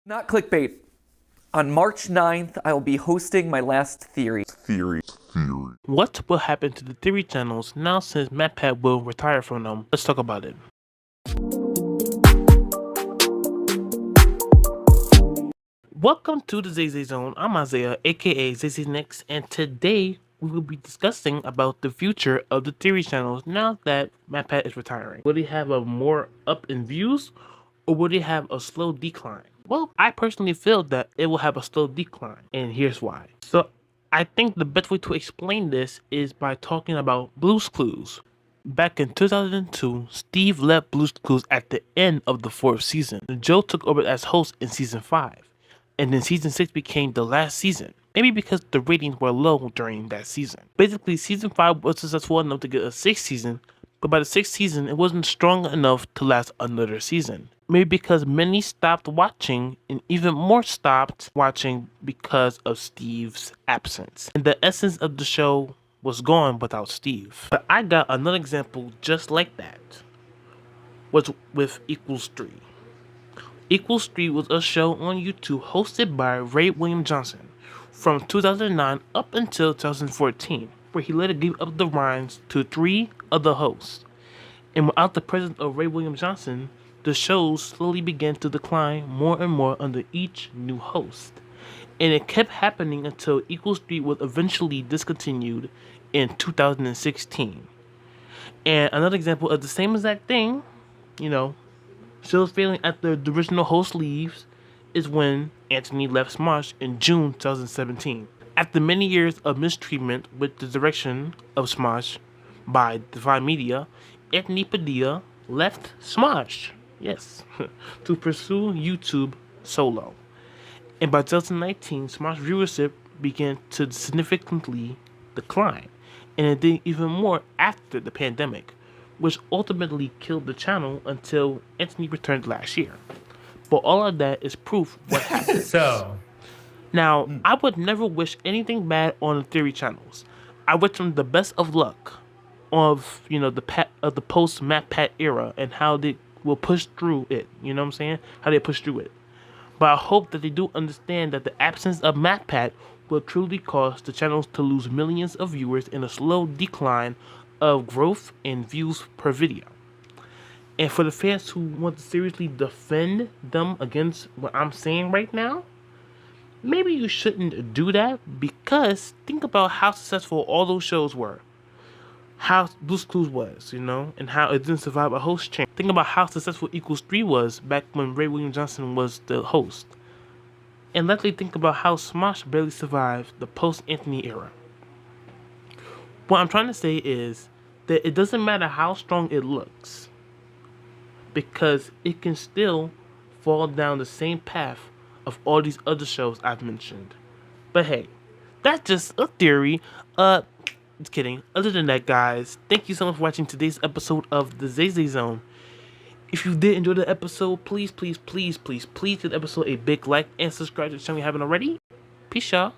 Not clickbait. On March 9th, I will be hosting my last theory. What will happen to the theory channels now since MatPat will retire from them? Let's talk about it. Welcome to the Zay Zay Zone. I'm Isaiah, aka zayzaynicks, and today we will be discussing about the future of the theory channels now that MatPat is retiring. Will they have a more up in views, or will they have a slow decline? Well, I personally feel that it will have a slow decline, and here's why. So I think the best way to explain this is by talking about Blue's Clues. Back in 2002, Steve left Blue's Clues at the end of the 4th season. Joe took over as host in season 5, and then season 6 became the last season. Maybe because the ratings were low during that season. Basically, season 5 was successful enough to get a 6th season, but by the 6th season, it wasn't strong enough to last another season. Maybe because many stopped watching, and even more stopped watching because of Steve's absence. And the essence of the show was gone without Steve. But I got another example just like that. Was with Equals 3. Equals 3 was a show on YouTube hosted by Ray William Johnson from 2009 up until 2014, where he later gave up the reins to 3 other hosts. And without the presence of Ray William Johnson, the shows slowly began to decline more and more under each new host. And it kept happening until Equals 3 was eventually discontinued in 2016. And another example of the same exact thing, shows failing after the original host leaves, is when Anthony left Smosh in June 2017. After many years of mistreatment with the direction of Smosh by Divine Media, Anthony Padilla left Smosh, yes, to pursue YouTube solo. And by 2019, Smosh viewership began to significantly decline, and it did even more after the pandemic, which ultimately killed the channel until Anthony returned last year. But all of that is proof what happened. Now, I would never wish anything bad on the theory channels. I wish them the best of luck of the post MatPat era and how they will push through it. You know what I'm saying? How they push through it. But I hope that they do understand that the absence of MatPat will truly cause the channels to lose millions of viewers in a slow decline of growth and views per video. And for the fans who want to seriously defend them against what I'm saying right now, maybe you shouldn't do that, because think about how successful all those shows were. How Blue's Clues was, and how it didn't survive a host change. Think about how successful Equals 3 was back when Ray William Johnson was the host. And let's think about how Smosh barely survived the post-Anthony era. What I'm trying to say is that it doesn't matter how strong it looks, because it can still fall down the same path of all these other shows I've mentioned. But hey, that's just a theory. Just kidding. Other than that, guys, thank you so much for watching today's episode of the Zay Zay Zone. If you did enjoy the episode, please give the episode a big like and subscribe to the channel if you haven't already. Peace, y'all.